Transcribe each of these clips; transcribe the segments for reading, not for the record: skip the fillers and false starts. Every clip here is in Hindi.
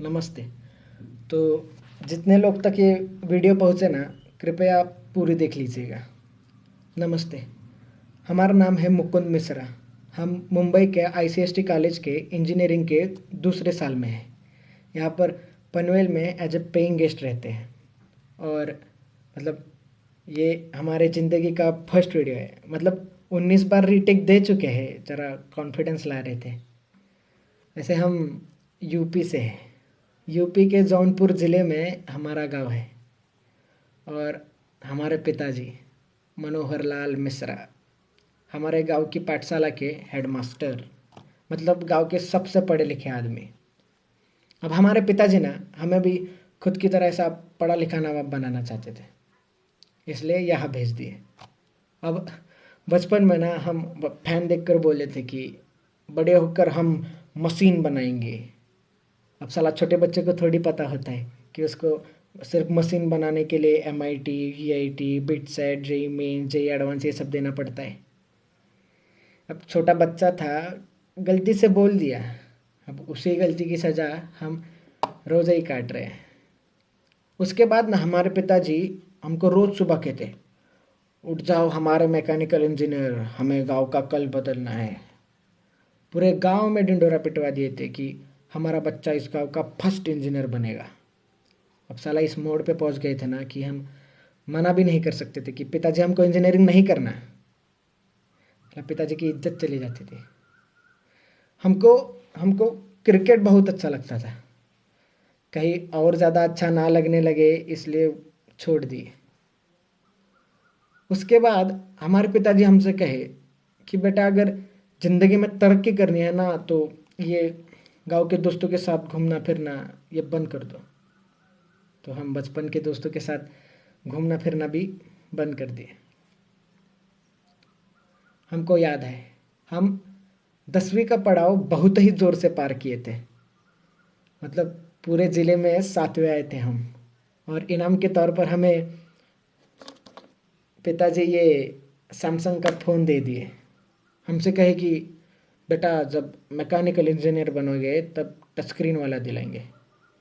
नमस्ते। तो जितने लोग तक ये वीडियो पहुँचे ना, कृपया पूरी देख लीजिएगा। नमस्ते। हमारा नाम है मुकुंद मिश्रा। हम मुंबई के आईसीएसटी कॉलेज के इंजीनियरिंग के दूसरे साल में हैं। यहाँ पर पनवेल में एज ए पेइंग गेस्ट रहते हैं। और मतलब ये हमारे ज़िंदगी का फर्स्ट वीडियो है। मतलब 19 बार रीटेक दे चुके हैं, ज़रा कॉन्फिडेंस ला रहे थे। वैसे हम यूपी से हैं। यूपी के जौनपुर ज़िले में हमारा गांव है। और हमारे पिताजी मनोहर लाल मिश्रा हमारे गांव की पाठशाला के हेडमास्टर, मतलब गांव के सबसे पढ़े लिखे आदमी। अब हमारे पिताजी ना हमें भी खुद की तरह ऐसा पढ़ा लिखा नवाब बनाना चाहते थे, इसलिए यहाँ भेज दिए। अब बचपन में ना हम फैन देखकर बोले थे कि बड़े होकर हम मशीन बनाएंगे। अब साला छोटे बच्चे को थोड़ी पता होता है कि उसको सिर्फ मशीन बनाने के लिए MIT, VIT, BITSAT, JEE Main, JEE Advanced ये सब देना पड़ता है। अब छोटा बच्चा था, गलती से बोल दिया। अब उसी गलती की सज़ा हम रोज़ ही काट रहे हैं। उसके बाद ना हमारे पिताजी हमको रोज़ सुबह कहते, उठ जाओ हमारे मैकेनिकल इंजीनियर, हमें गांव का कल बदलना है। पूरे गांव में ढिंडोरा पिटवा दिए थे कि हमारा बच्चा इस गांव का फर्स्ट इंजीनियर बनेगा। अब साला इस मोड़ पे पहुंच गए थे ना कि हम मना भी नहीं कर सकते थे कि पिताजी हमको इंजीनियरिंग नहीं करना। मतलब पिताजी की इज्जत चली जाती थी। हमको हमको क्रिकेट बहुत अच्छा लगता था। कहीं और ज़्यादा अच्छा ना लगने लगे इसलिए छोड़ दिए। उसके बाद हमारे पिताजी हमसे कहे कि बेटा अगर ज़िंदगी में तरक्की करनी है ना तो ये गांव के दोस्तों के साथ घूमना फिरना ये बंद कर दो। तो हम बचपन के दोस्तों के साथ घूमना फिरना भी बंद कर दिए। हमको याद है हम 10वीं का पड़ाव बहुत ही ज़ोर से पार किए थे। मतलब पूरे ज़िले में 7वें आए थे हम। और इनाम के तौर पर हमें पिताजी ये सैमसंग का फ़ोन दे दिए। हमसे कहे कि बेटा जब मैकेनिकल इंजीनियर बनोगे तब टच स्क्रीन वाला दिलाएंगे।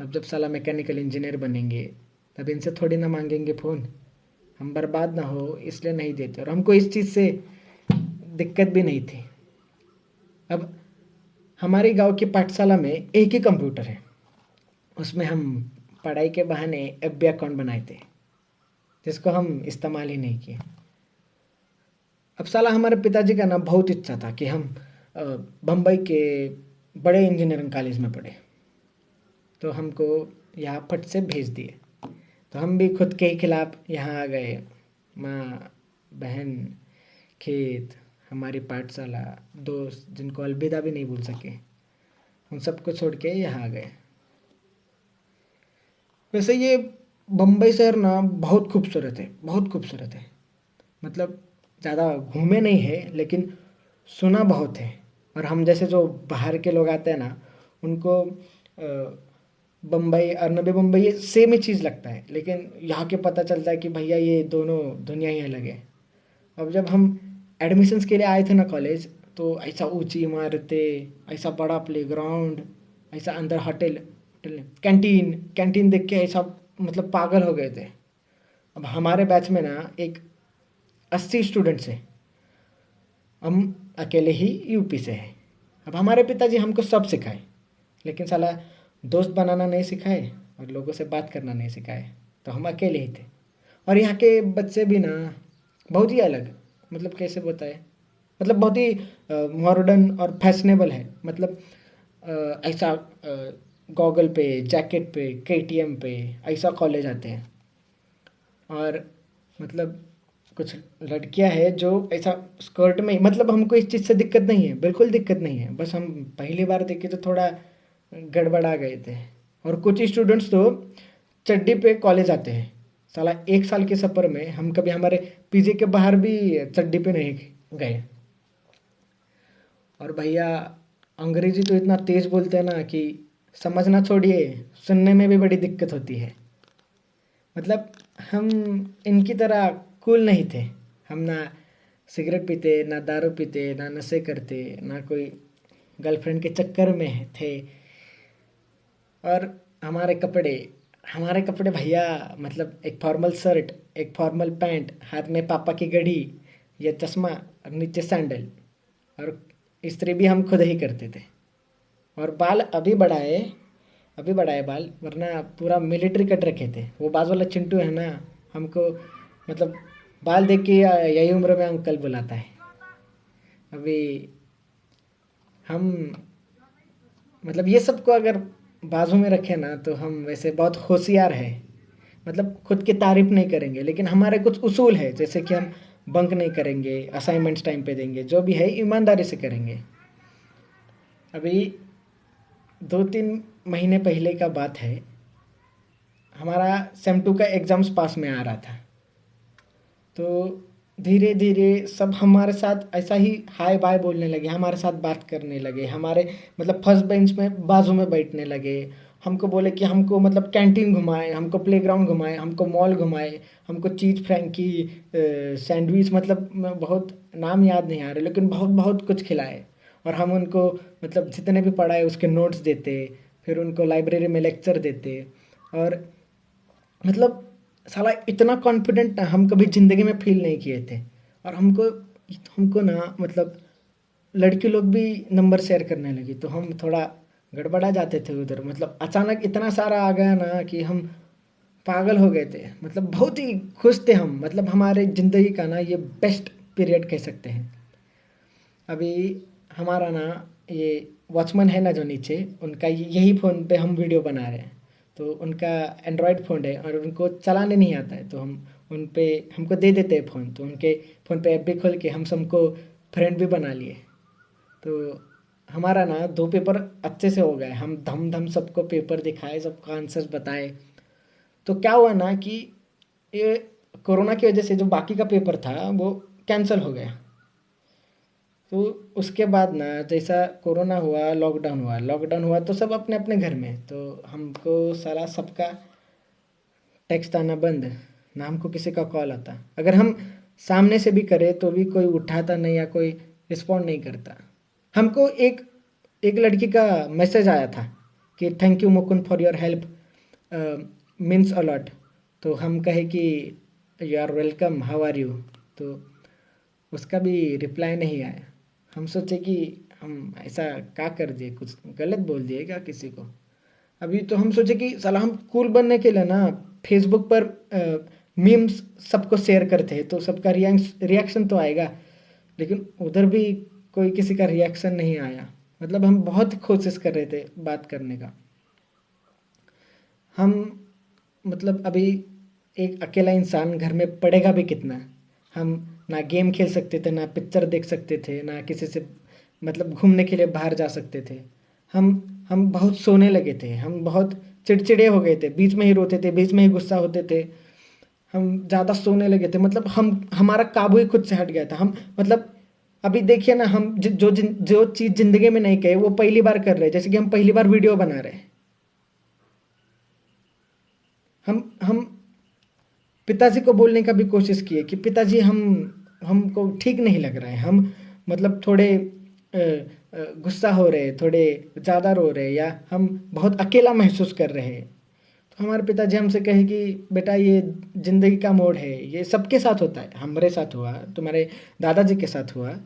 अब जब साला मैकेनिकल इंजीनियर बनेंगे तब इनसे थोड़ी ना मांगेंगे फ़ोन, हम बर्बाद ना हो इसलिए नहीं देते। और हमको इस चीज़ से दिक्कत भी नहीं थी। अब हमारे गांव की पाठशाला में एक ही कंप्यूटर है, उसमें हम पढ़ाई के बहाने FB अकाउंट बनाए थे जिसको हम इस्तेमाल ही नहीं किए। अब साला हमारे पिताजी का ना बहुत इच्छा था कि हम बम्बई के बड़े इंजीनियरिंग कॉलेज में पढ़े, तो हमको यहाँ फट से भेज दिए। तो हम भी खुद के ही खिलाफ यहाँ आ गए। माँ, बहन, खेत, हमारी पाठशाला, दोस्त जिनको अलविदा भी नहीं भूल सके, उन सबको छोड़ के यहाँ आ गए। वैसे ये बम्बई शहर ना बहुत खूबसूरत है, बहुत खूबसूरत है। मतलब ज़्यादा घूमे नहीं है लेकिन सुना बहुत है। और हम जैसे जो बाहर के लोग आते हैं ना उनको बम्बई और नवी मुंबई ये सेम ही चीज़ लगता है, लेकिन यहाँ के पता चलता है कि भैया ये दोनों दुनिया ही अलग है। अब जब हम एडमिशन्स के लिए आए थे ना कॉलेज, तो ऐसा ऊंची इमारतें, ऐसा बड़ा प्लेग्राउंड, ऐसा अंदर होटल होटल कैंटीन कैंटीन देख के ऐसा मतलब पागल हो गए थे। अब हमारे बैच में ना एक 80 स्टूडेंट्स हैं। हम अकेले ही यूपी से हैं। अब हमारे पिताजी हमको सब सिखाए, लेकिन साला दोस्त बनाना नहीं सिखाए और लोगों से बात करना नहीं सिखाए। तो हम अकेले ही थे। और यहाँ के बच्चे भी ना बहुत ही अलग, मतलब कैसे बताए, मतलब बहुत ही मॉडर्न और फैशनेबल है। मतलब ऐसा गॉगल पे, जैकेट पे, KTM पे ऐसा कॉलेज आते हैं। और मतलब कुछ लड़कियां हैं जो ऐसा स्कर्ट में, मतलब हमको इस चीज़ से दिक्कत नहीं है, बिल्कुल दिक्कत नहीं है, बस हम पहली बार देखे तो थोड़ा गड़बड़ा गए थे। और कुछ स्टूडेंट्स तो चड्डी पे कॉलेज आते हैं। साला 1 साल के सफ़र में हम कभी हमारे PG के बाहर भी चड्डी पे नहीं गए। और भैया अंग्रेजी तो इतना तेज़ बोलते हैं ना कि समझना छोड़िए, सुनने में भी बड़ी दिक्कत होती है। मतलब हम इनकी तरह कूल नहीं थे। हम ना सिगरेट पीते, ना दारू पीते, ना नशे करते, ना कोई गर्लफ्रेंड के चक्कर में थे। और हमारे कपड़े हमारे कपड़े भैया, मतलब एक फॉर्मल शर्ट, एक फॉर्मल पैंट, हाथ में पापा की घड़ी या चश्मा और नीचे सैंडल। और इस्त्री भी हम खुद ही करते थे। और बाल अभी बढ़ाए बाल, वरना पूरा मिलिट्री कट रखे थे। वो बाजू वाला चिंटू है ना, हमको मतलब बाल देख के यही उम्र में अंकल बुलाता है। अभी हम मतलब ये सब को अगर बाजू में रखें ना, तो हम वैसे बहुत होशियार है। मतलब खुद की तारीफ नहीं करेंगे, लेकिन हमारे कुछ उसूल है, जैसे कि हम बंक नहीं करेंगे, असाइनमेंट्स टाइम पे देंगे, जो भी है ईमानदारी से करेंगे। अभी 2-3 महीने पहले का बात है, हमारा सेम टू का एग्ज़ाम्स पास में आ रहा था। तो धीरे धीरे सब हमारे साथ ऐसा ही हाय बाय बोलने लगे, हमारे साथ बात करने लगे, हमारे मतलब फर्स्ट बेंच में बाजू में बैठने लगे। हमको बोले कि हमको मतलब कैंटीन घुमाए, हमको प्लेग्राउंड घुमाए, हमको मॉल घुमाए, हमको चीज़ फ्रैंकी, सैंडविच, मतलब बहुत नाम याद नहीं आ रहे, लेकिन बहुत बहुत कुछ खिलाए। और हम उनको मतलब जितने भी पढ़ाए उसके नोट्स देते, फिर उनको लाइब्रेरी में लेक्चर देते। और मतलब साला इतना कॉन्फिडेंट ना हम कभी ज़िंदगी में फील नहीं किए थे। और हमको हमको ना मतलब लड़की लोग भी नंबर शेयर करने लगी, तो हम थोड़ा गड़बड़ा जाते थे उधर। मतलब अचानक इतना सारा आ गया ना कि हम पागल हो गए थे। मतलब बहुत ही खुश थे हम, मतलब हमारे ज़िंदगी का ना ये बेस्ट पीरियड कह सकते हैं। अभी हमारा ना ये वॉचमैन है ना जो नीचे, उनका यही फ़ोन पे हम वीडियो बना रहे हैं। तो उनका एंड्रॉयड फ़ोन है और उनको चलाने नहीं आता है, तो हम उन पे हमको दे देते हैं फ़ोन। तो उनके फ़ोन पे ऐप भी खोल के हम सबको फ्रेंड भी बना लिए। तो हमारा ना 2 पेपर अच्छे से हो गए, हम धम धम सबको पेपर दिखाए, सबको आंसर्स बताए। तो क्या हुआ ना कि ये कोरोना की वजह से जो बाकी का पेपर था वो कैंसिल हो गया। तो उसके बाद ना जैसा कोरोना हुआ, लॉकडाउन हुआ तो सब अपने अपने घर में। तो हमको साला सबका टेक्स्ट आना बंद, ना हमको किसी का कॉल आता। अगर हम सामने से भी करें तो भी कोई उठाता नहीं या कोई रिस्पॉन्ड नहीं करता। हमको एक एक लड़की का मैसेज आया था कि thank you Mukund for your help, means a lot. तो हम कहे कि you are welcome, how are you. तो उसका भी रिप्लाई नहीं आया। हम सोचे कि हम ऐसा क्या कर दिए, कुछ गलत बोल दिए क्या किसी को। अभी तो हम सोचे कि साला हम कूल बनने के लिए ना फेसबुक पर मीम्स सबको शेयर करते हैं, तो सबका रिएक्शन तो आएगा। लेकिन उधर भी कोई किसी का रिएक्शन नहीं आया। मतलब हम बहुत कोशिश कर रहे थे बात करने का। हम मतलब अभी एक अकेला इंसान घर में पढ़ेगा भी कितना। हम ना गेम खेल सकते थे, ना पिक्चर देख सकते थे, ना किसी से मतलब घूमने के लिए बाहर जा सकते थे। हम हम बहुत सोने लगे थे, हम बहुत चिड़चिड़े हो गए थे, बीच में ही रोते थे, बीच में ही गुस्सा होते थे। हम ज़्यादा सोने लगे थे, मतलब हम हमारा काबू ही खुद से हट गया था। हम मतलब अभी देखिए ना, हम जो चीज़ ज़िंदगी में नहीं कहे वो पहली बार कर रहे हैं। जैसे कि हम पहली बार वीडियो बना रहे हैं। हम पिताजी को बोलने का भी कोशिश किए कि पिताजी हमको ठीक नहीं लग रहा है। हम मतलब थोड़े गुस्सा हो रहे, थोड़े ज़्यादा रो रहे, या हम बहुत अकेला महसूस कर रहे हैं। तो हमारे पिताजी हमसे कहे कि बेटा ये ज़िंदगी का मोड़ है, ये सबके साथ होता है। हमारे साथ हुआ, तुम्हारे दादाजी के साथ हुआ,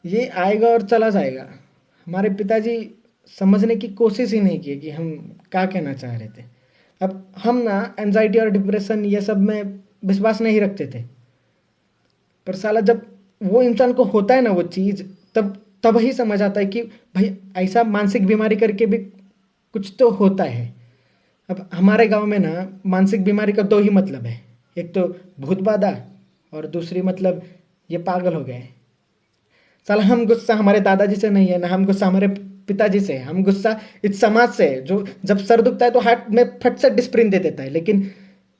ये आएगा और चला जाएगा। हमारे पिताजी समझने की कोशिश ही नहीं की कि हम क्या कहना चाह रहे थे। अब हम ना एंजाइटी और डिप्रेशन ये सब में विश्वास नहीं रखते थे। पर साला जब वो इंसान को होता है ना वो चीज़, तब तब ही समझ आता है कि भाई ऐसा मानसिक बीमारी करके भी कुछ तो होता है। अब हमारे गांव में ना मानसिक बीमारी का दो ही मतलब है, एक तो भूत बाधा और दूसरी मतलब ये पागल हो गए। साला हम गुस्सा हमारे दादाजी से नहीं है, ना हम गुस्सा हमारे पिताजी से है। हम गुस्सा इस समाज से है, जो जब सर दुखता है तो हाथ में फट से डिस्प्रिन दे देता है, लेकिन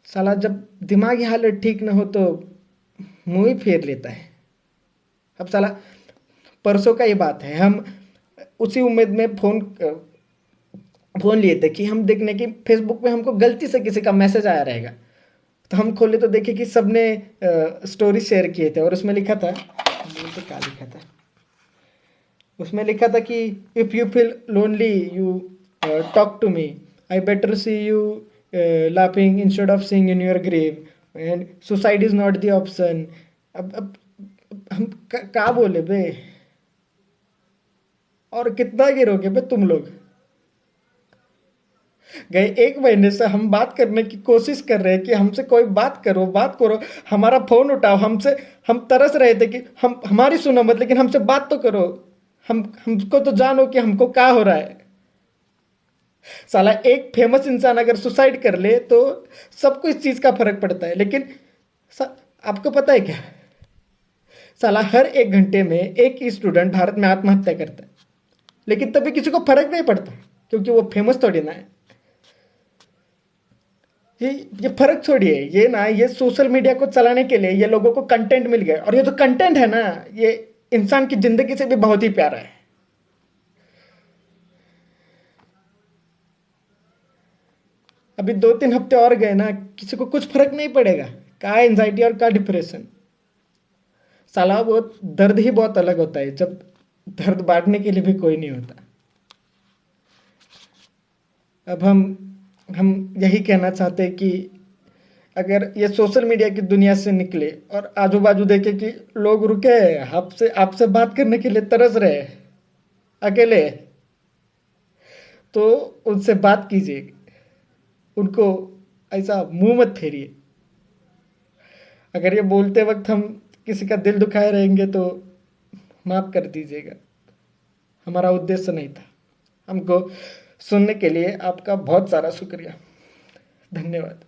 साला जब दिमागी हालत ठीक ना हो तो मुंह ही फेर लेता है। अब साला परसों का ये बात है, हम उसी उम्मीद में फ़ोन लिए थे कि हम देखने की फेसबुक पे हमको गलती से किसी का मैसेज आया रहेगा। तो हम खोले तो देखे कि सबने स्टोरी शेयर किए थे, और उसमें लिखा था, ये तो क्या लिखा था, उसमें लिखा था कि if you feel lonely you talk to me, I better see you laughing instead of seeing in your grave, and suicide is not the option. अब हम क्या बोले बे, और कितना गिरोगे बे तुम लोग। गए 1 महीने से हम बात करने की कोशिश कर रहे हैं कि हमसे कोई बात करो, बात करो, हमारा फोन उठाओ, हमसे हम तरस रहे थे कि हम हमारी सुनो मत, लेकिन हमसे बात तो करो, हमको तो जानो कि हमको क्या हो रहा है। साला एक फेमस इंसान अगर सुसाइड कर ले तो सबको इस चीज का फर्क पड़ता है, लेकिन आपको पता है क्या, साला हर 1 घंटे में एक स्टूडेंट भारत में आत्महत्या करता है, लेकिन तभी किसी को फर्क नहीं पड़ता क्योंकि वो फेमस थोड़ी ना है। ये फर्क छोड़िए, ये ना, ये सोशल मीडिया को चलाने के लिए ये लोगों को कंटेंट मिल गया, और ये जो कंटेंट है ना, ये इंसान की जिंदगी से भी बहुत ही प्यारा है। अभी 2-3 हफ्ते और गए ना, किसी को कुछ फर्क नहीं पड़ेगा, क्या एंजाइटी और क्या डिप्रेशन। साला वो दर्द ही बहुत अलग होता है जब दर्द बांटने के लिए भी कोई नहीं होता। अब हम यही कहना चाहते हैं कि अगर ये सोशल मीडिया की दुनिया से निकले और आजू बाजू देखे कि लोग रुके आपसे आपसे बात करने के लिए तरस रहे अकेले, तो उनसे बात कीजिए, उनको ऐसा मुंह मत फेरिए। अगर ये बोलते वक्त हम किसी का दिल दुखाए रहेंगे तो माफ कर दीजिएगा, हमारा उद्देश्य नहीं था। हमको सुनने के लिए आपका बहुत सारा शुक्रिया, धन्यवाद।